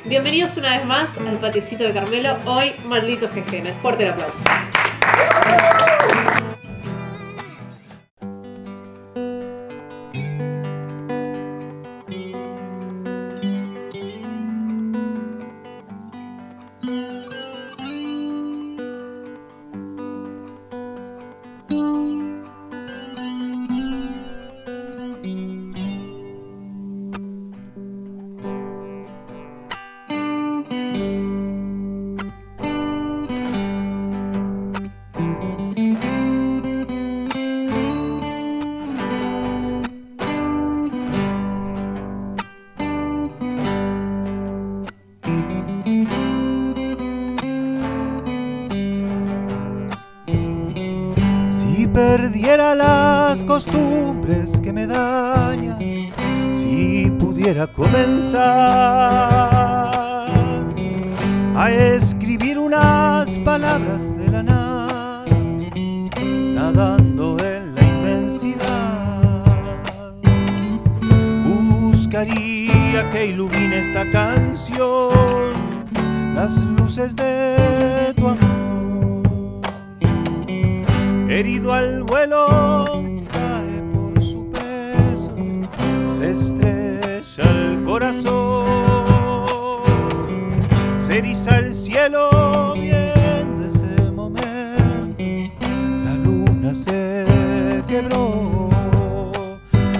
Bienvenidos una vez más al Patiecito de Carmelo. Hoy, malditos jejenes. Fuerte el aplauso. Perdiera las costumbres que me dañan, si pudiera comenzar a escribir unas palabras de la nada, nadando en la inmensidad, buscaría que ilumine esta canción las luces de tu amor. Herido al vuelo, cae por su peso, se estrella el corazón, se eriza el cielo viendo ese momento, la luna se quebró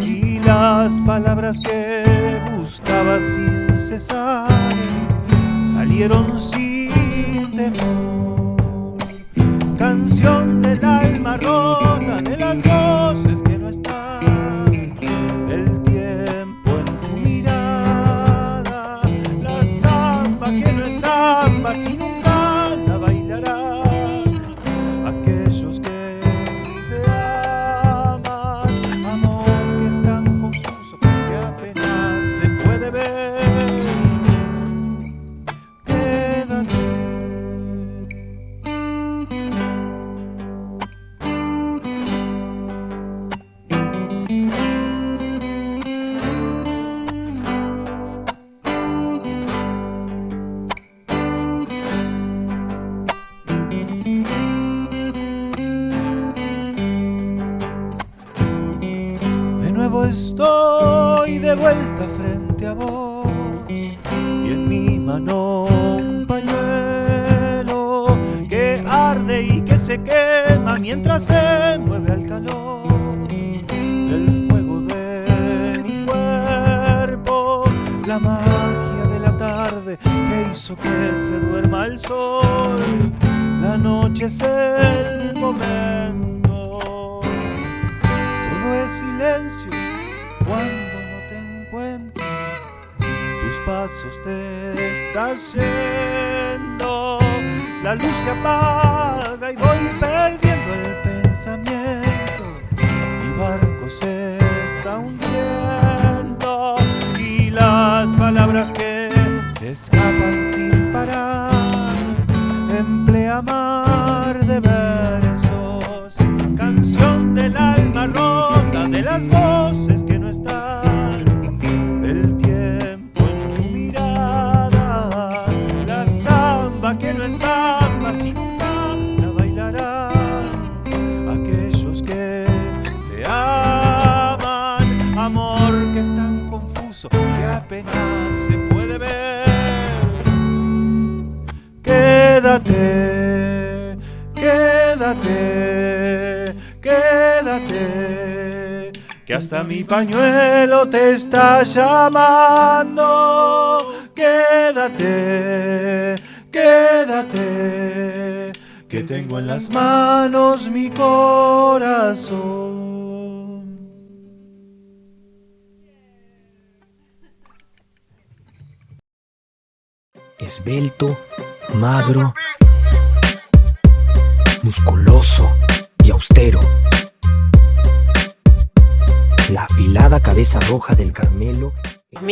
y las palabras que buscaba sin cesar salieron sin temor. Canción del alma rota, de las voces que no están, del tiempo en tu mirada, la samba que no es samba si nunca la bailarán aquellos que se aman, amor que es tan confuso que apenas se puede ver. Estoy de vuelta frente a vos y en mi mano un pañuelo que arde y que se quema mientras se mueve al calor del fuego de mi cuerpo, la magia de la tarde que hizo que se duerma el sol, la noche es el momento, todo es silencio. Cuando no te encuentro, tus pasos te estás yendo, la luz se apaga y voy perdiendo el pensamiento, mi barco se está hundiendo y las palabras que se escapan sin parar emplea mar de versos, canción del alma rota, de las voces que no están, del tiempo en tu mirada, la samba que no es samba si nunca la bailarán aquellos que se aman, amor que es tan confuso que apenas se puede ver. Quédate, quédate, quédate, que hasta mi pañuelo te está llamando. Quédate, quédate, que tengo en las manos mi corazón. Esbelto, magro, musculoso y austero. La afilada cabeza roja del Carmelo.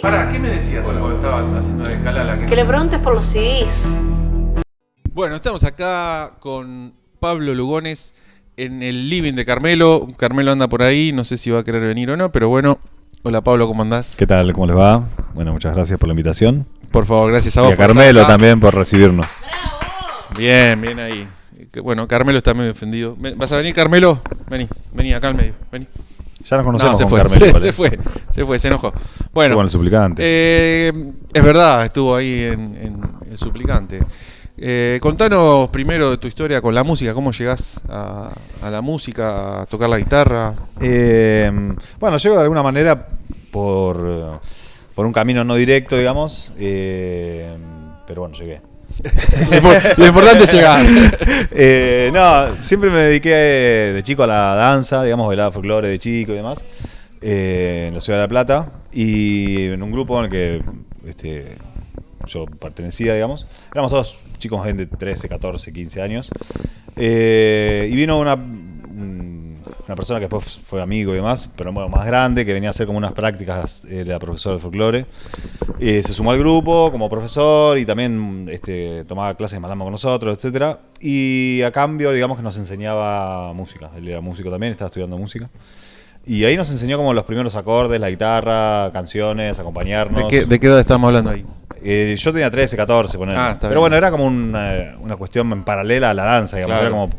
Pará, ¿qué me decías cuando estaba haciendo de escala? Que le preguntes por los CDs. Bueno, estamos acá con Pablo Lugones en el living de Carmelo. Carmelo anda por ahí, no sé si va a querer venir o no, pero bueno. Hola Pablo, ¿cómo andás? ¿Qué tal? ¿Cómo les va? Bueno, muchas gracias por la invitación. Por favor, gracias a vos. Y a por Carmelo estar acá. también por recibirnos. Bien, bien ahí. Bueno, Carmelo está medio ofendido. ¿Vas a venir, Carmelo? Vení acá al medio. Vení. Ya nos conocemos se con fue, Carmelo. se fue, se enojó. Bueno, Con el suplicante. es verdad, estuvo ahí en El Suplicante. Contanos primero de tu historia con la música, cómo llegás a la música, a tocar la guitarra. Bueno, llego de alguna manera por un camino no directo, digamos, pero bueno, llegué. Lo importante es llegar. No, siempre me dediqué de chico a la danza, digamos, bailaba folclore de chico y demás, en la ciudad de La Plata, y en un grupo en el que yo pertenecía, digamos. Éramos todos chicos de 13, 14, 15 años. Y vino una persona que después fue amigo y demás, pero bueno, más grande, que venía a hacer como unas prácticas, era profesor de folclore. Se sumó al grupo como profesor y también tomaba clases de malambo con nosotros, etcétera. Y a cambio, digamos que nos enseñaba música. Él era músico también, estaba estudiando música. Y ahí nos enseñó como los primeros acordes, la guitarra, canciones, acompañarnos. ¿De qué edad estamos hablando ahí? Yo tenía 13, 14, ponele. Está Pero bien. bueno, era como una cuestión en paralela a la danza, digamos. Claro. Era como,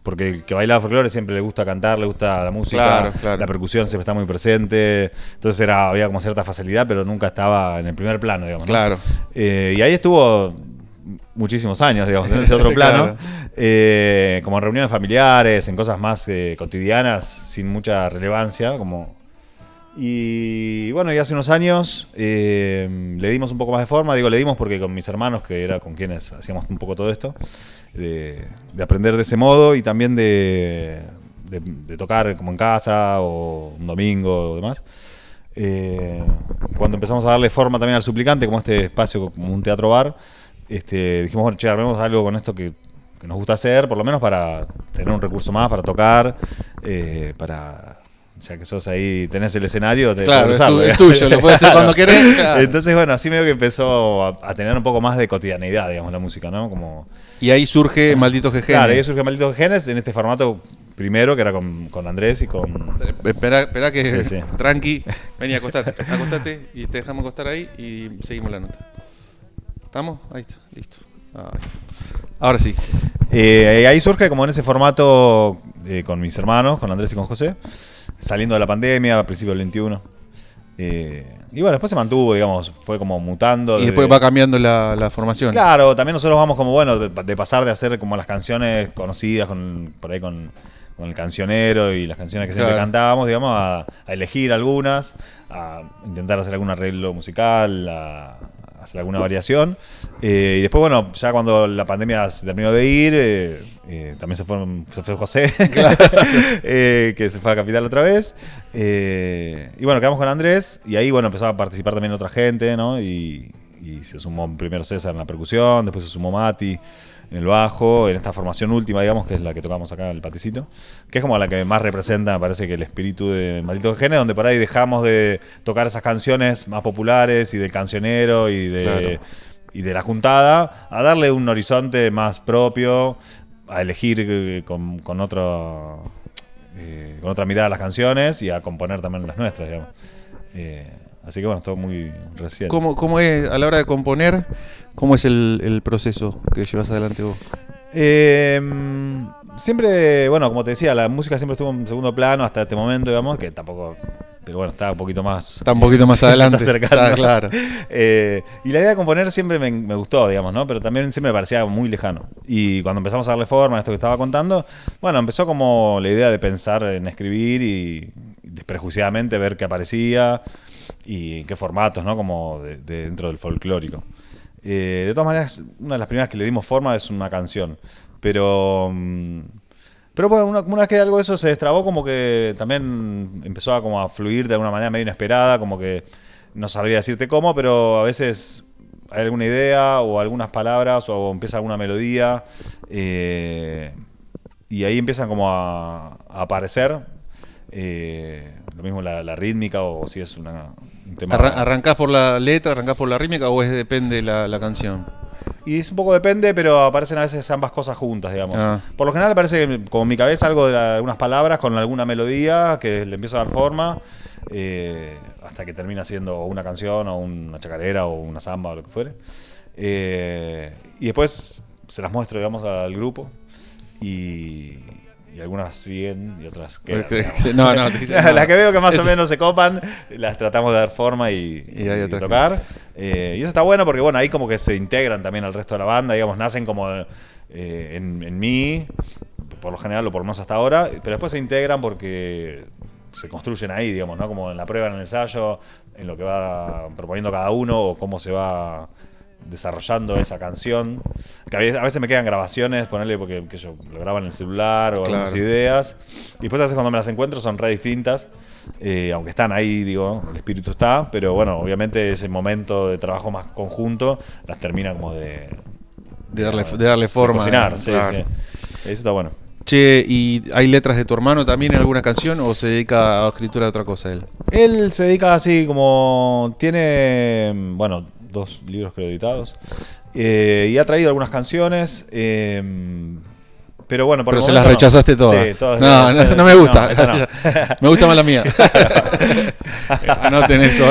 porque el que bailaba folclore siempre le gusta cantar, le gusta la música, Claro. la percusión siempre está muy presente. Entonces había como cierta facilidad, pero nunca estaba en el primer plano, digamos, ¿no? Claro. Y ahí estuvo muchísimos años, digamos, en ese otro plano. Como en reuniones familiares, en cosas más cotidianas, sin mucha relevancia, como... Y bueno, y hace unos años le dimos un poco más de forma. Digo, le dimos porque con mis hermanos, que era con quienes hacíamos un poco todo esto, de aprender de ese modo y también de tocar como en casa o un domingo o demás. Cuando empezamos a darle forma también al Suplicante, como este espacio, como un teatro bar, dijimos, bueno, che, armemos algo con esto que nos gusta hacer, por lo menos para tener un recurso más, para tocar, ya que sos ahí, tenés el escenario, Claro, usarlo, es tuyo, lo puedes hacer cuando querés. Claro. Entonces, bueno, así medio que empezó a tener un poco más de cotidianeidad, digamos, la música, ¿no? Como... Y ahí surge Malditos Genes. Claro, ahí surge Malditos Genes en este formato primero, que era con Andrés y con... Espera que Sí. tranqui. Vení, acostate y te dejamos acostar ahí y seguimos la nota. ¿Estamos? Ahí está, listo. Ahora sí. Ahí surge como en ese formato con mis hermanos, con Andrés y con José, saliendo de la pandemia a principios del 21. Y bueno, después se mantuvo, digamos, fue como mutando. Y después va cambiando la formación. Claro, también nosotros vamos como, bueno, de pasar de hacer como las canciones conocidas por ahí con el cancionero y las canciones que siempre cantábamos, digamos, a elegir algunas, a intentar hacer algún arreglo musical, a hacer alguna variación. Y después, bueno, ya cuando la pandemia se terminó de ir, también se fue José, que se fue a Capital otra vez. Y bueno, quedamos con Andrés y ahí, bueno, empezó a participar también otra gente, ¿no? Y se sumó primero César en la percusión, después se sumó Mati en el bajo, en esta formación última, digamos, que es la que tocamos acá en el Paticito, que es como la que más representa, me parece, que el espíritu de Malditos Genes, donde por ahí dejamos de tocar esas canciones más populares y del cancionero y de la juntada, a darle un horizonte más propio, a elegir con otra mirada las canciones y a componer también las nuestras, digamos. Así que bueno, todo muy reciente. ¿Cómo es, a la hora de componer, cómo es el proceso que llevas adelante vos? Siempre, bueno, como te decía, la música siempre estuvo en segundo plano hasta este momento, digamos, que tampoco... Pero bueno, está un poquito más... Está un poquito más adelante. Se está acercando. Está claro. Y la idea de componer siempre me gustó, digamos, ¿no? Pero también siempre me parecía muy lejano. Y cuando empezamos a darle forma a esto que estaba contando, bueno, empezó como la idea de pensar en escribir y desprejuiciadamente ver qué aparecía y en qué formatos, ¿no? Como dentro del folclórico. De todas maneras, una de las primeras que le dimos forma es una canción. Pero bueno, una vez que algo de eso se destrabó, como que también empezó a fluir de alguna manera medio inesperada, como que no sabría decirte cómo, pero a veces hay alguna idea o algunas palabras o empieza alguna melodía y ahí empiezan como a aparecer lo mismo la rítmica o si es un tema... ¿Arrancás por la letra, arrancás por la rítmica o depende la canción? Y es un poco depende, pero aparecen a veces ambas cosas juntas, digamos. Por lo general aparece como en mi cabeza algo de algunas palabras con alguna melodía que le empiezo a dar forma. hasta que termina siendo una canción o una chacarera o una samba o lo que fuere. Y después se las muestro, digamos, al grupo y algunas siguen y otras quedan. No, te dicen, no. Las que veo que más o menos se copan, las tratamos de dar forma y tocar. Y eso está bueno porque, bueno, ahí como que se integran también al resto de la banda, digamos, nacen como en mí, por lo general, o por lo menos hasta ahora, pero después se integran porque se construyen ahí, digamos, ¿no? Como en la prueba, en el ensayo, en lo que va proponiendo cada uno o cómo se va desarrollando esa canción. Que a veces me quedan grabaciones, ponerle porque que yo lo grabo en el celular o algunas ideas. Y después a veces cuando me las encuentro son re distintas. Aunque están ahí, digo, el espíritu está, pero bueno, obviamente ese momento de trabajo más conjunto las termina como de darle forma. Cocinar, sí. Eso está bueno. Che, ¿y hay letras de tu hermano también en alguna canción o se dedica a escritura de otra cosa él? Él se dedica así como tiene, bueno, 2 libros creo editados y ha traído algunas canciones, pero bueno, por pero el se las momento rechazaste todas. Sí, todas. No me gusta. No. Me gusta más la mía. Anoten eso.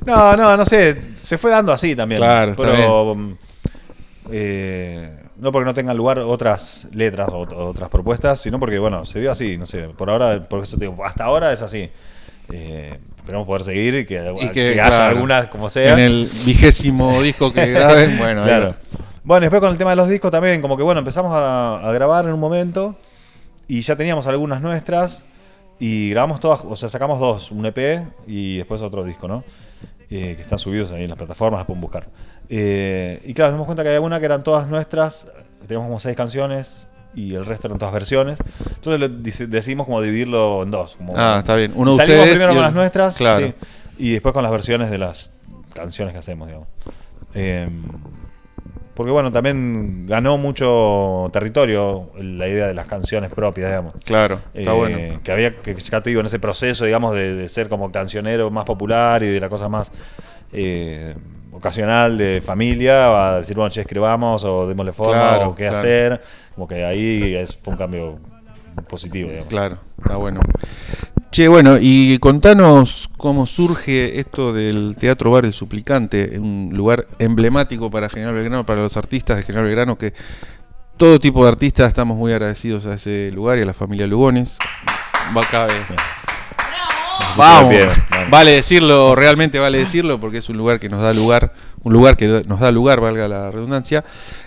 No sé, se fue dando así también. Claro, pero no porque no tengan lugar otras letras o otras propuestas, sino porque, bueno, se dio así, no sé, por ahora, por eso te digo, hasta ahora es así. Esperamos poder seguir y que haya algunas como sea. En el 20º disco que graben, bueno. Claro. Bueno, después con el tema de los discos también, como que bueno, empezamos a grabar en un momento y ya teníamos algunas nuestras y grabamos todas, o sea, sacamos 2, un EP y después otro disco, ¿no? Que están subidos ahí en las plataformas, las pueden buscar. Y claro, nos dimos cuenta que había una que eran todas nuestras, teníamos como 6 canciones y el resto eran todas versiones. Entonces decidimos como dividirlo en 2. Como, está bien. Uno de salimos ustedes primero con las nuestras, claro. sí, y después con las versiones de las canciones que hacemos, digamos. Porque bueno, también ganó mucho territorio la idea de las canciones propias, digamos. Claro, está bueno. Que había, que ya te digo, en ese proceso, digamos, de ser como cancionero más popular y de la cosa más ocasional de familia, a decir, bueno, che, escribamos o démosle forma o qué hacer. Como que ahí fue un cambio positivo, digamos. Claro, está bueno. Che, bueno, y contanos cómo surge esto del Teatro Bar El Suplicante, un lugar emblemático para General Belgrano, para los artistas de General Belgrano, que todo tipo de artistas estamos muy agradecidos a ese lugar y a la familia Lugones. Vamos, vale decirlo, realmente vale decirlo, porque es un lugar que nos da lugar, valga la redundancia,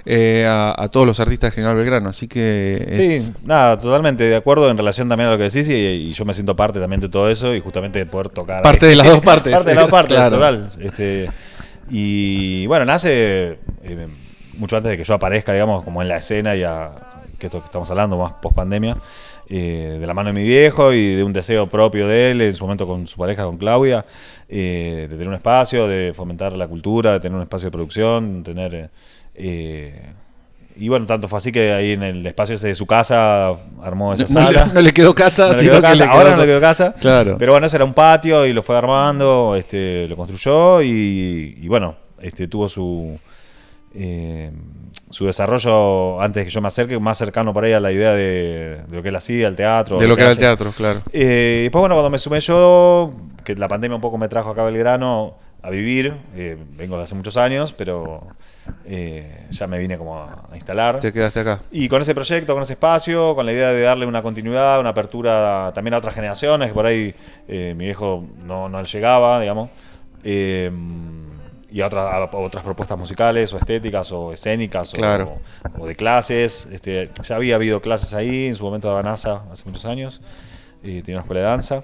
a todos los artistas de General Belgrano, así que sí, nada, totalmente de acuerdo en relación también a lo que decís y yo me siento parte también de todo eso y justamente de poder tocar parte de las dos partes, parte de las dos partes, claro. Total. Y bueno, nace mucho antes de que yo aparezca, digamos, como en la escena que esto que estamos hablando más post pandemia. De la mano de mi viejo y de un deseo propio de él, en su momento con su pareja, con Claudia, de tener un espacio, de fomentar la cultura, de tener un espacio de producción, tener... y bueno, tanto fue así que ahí en el espacio ese de su casa armó esa sala. No le quedó casa, ahora no le quedó casa. Claro. Pero bueno, ese era un patio y lo fue armando, lo construyó y bueno, tuvo su desarrollo antes de que yo me acerque, más cercano por ahí a la idea de lo que él hacía, el teatro. De lo que era el teatro, claro. Después, bueno, cuando me sumé yo, que la pandemia un poco me trajo acá a Belgrano a vivir, vengo de hace muchos años, pero ya me vine como a instalar. Te quedaste acá. Y con ese proyecto, con ese espacio, con la idea de darle una continuidad, una apertura también a otras generaciones, que por ahí mi viejo no llegaba, digamos. Y a otras propuestas musicales o estéticas o escénicas claro. o de clases. Ya había habido clases ahí, en su momento daba NASA hace muchos años, tenía una escuela de danza,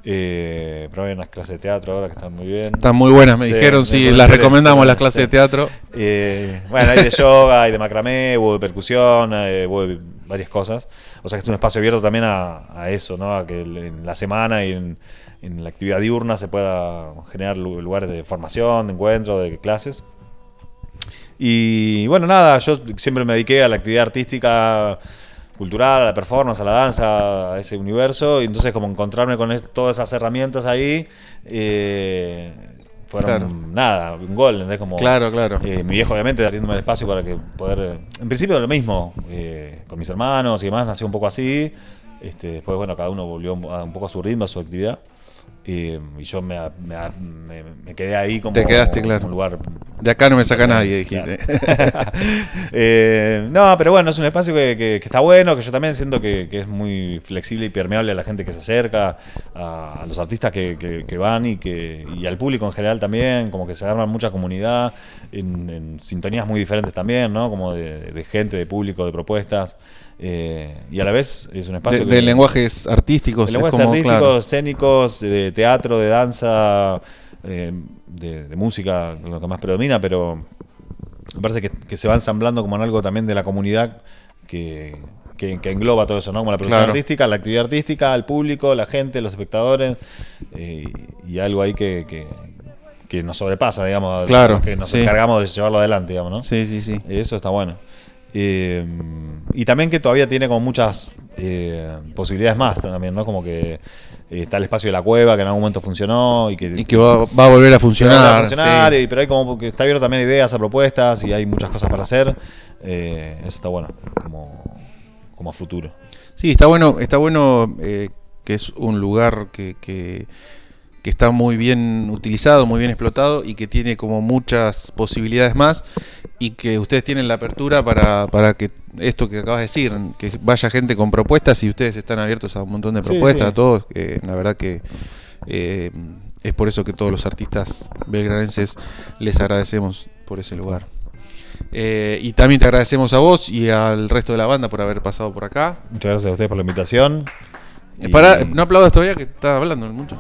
pero hay unas clases de teatro ahora que están muy bien. Están muy buenas, me dijeron, sí, las recomendamos las clases de teatro. Bueno, hay de yoga, hay de macramé, hubo de percusión, hubo de varias cosas. O sea que es un espacio abierto también a eso, ¿no? A que en la semana y en la actividad diurna se pueda generar lugares de formación, de encuentro, de clases. Y bueno, nada, yo siempre me dediqué a la actividad artística, cultural, a la performance, a la danza, a ese universo. Y entonces como encontrarme con todas esas herramientas ahí, fueron nada, un gol, ¿entendés? Como, claro. Mi viejo obviamente abriéndome el espacio para que poder... En principio lo mismo, con mis hermanos y demás, nació un poco así. Después, bueno, cada uno volvió un poco a su ritmo, a su actividad. Y yo me quedé ahí como, Te quedaste, como claro. un lugar. De acá no me saca nadie, Claro. dijiste. No, pero bueno, es un espacio que está bueno, que yo también siento que es muy flexible y permeable a la gente que se acerca, a los artistas que van y al público en general también, como que se arma mucha comunidad en sintonías muy diferentes también, ¿no? Como de gente, de público, de propuestas. Y a la vez es un espacio De lenguajes artísticos. de lenguajes es como, artísticos, claro. escénicos, de teatro, de danza, de música, lo que más predomina, pero me parece que se va ensamblando como en algo también de la comunidad que engloba todo eso, ¿no? Como la producción Claro. artística, la actividad artística, el público, la gente, los espectadores, y algo ahí que nos sobrepasa, digamos, Claro, los que nos sí. encargamos de llevarlo adelante, digamos, ¿no? Sí, sí, sí. Eso está bueno. Y también que todavía tiene como muchas posibilidades más también, ¿no? Como que está el espacio de la cueva que en algún momento funcionó y que Va a volver a funcionar. Sí. pero hay como que está abierto también a ideas, a propuestas y hay muchas cosas para hacer. Eso está bueno, como a futuro. Sí, está bueno que es un lugar que está muy bien utilizado, muy bien explotado y que tiene como muchas posibilidades más y que ustedes tienen la apertura para que esto que acabas de decir, que vaya gente con propuestas y ustedes están abiertos a un montón de Sí, propuestas, sí. a todos. La verdad que es por eso que todos los artistas belgranenses les agradecemos por ese lugar. Y también te agradecemos a vos y al resto de la banda por haber pasado por acá. Muchas gracias a ustedes por la invitación. Y- No aplaudas todavía que estás hablando mucho.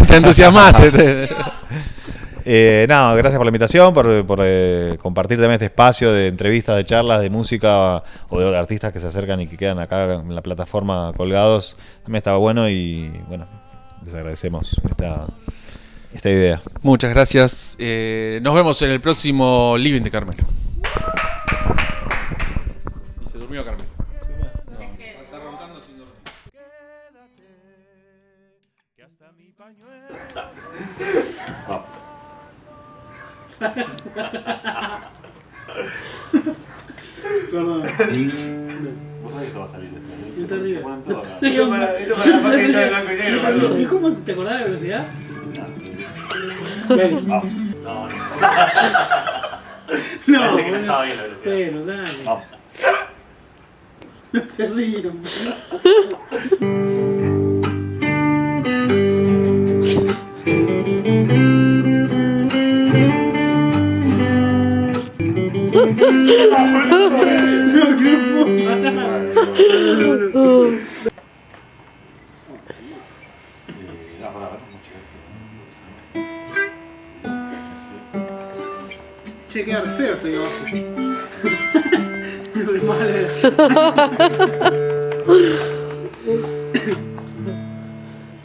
Te entusiasmaste. No, gracias por la invitación, por compartir también este espacio de entrevistas, de charlas, de música o de artistas que se acercan y que quedan acá en la plataforma colgados. También estaba bueno y bueno, les agradecemos esta idea. Muchas gracias. Nos vemos en el próximo Living de Carmelo. Y se durmió Carmelo. Está roncando sin dormir. Quédate, que hasta mi pañuelo. Perdón. Vos sabés que va a salir esto, ¿no? No te rías. Te ponen todo acá. Esto para la parte de blanco y negro. ¿Y cómo te acordás de la velocidad? Ven. Vamos. No. No, Parece que no estaba bien la velocidad. pero dale. Vamos. No te rías. No, que no puedo parar. Che, queda re feo esto ahí abajo. Re mal.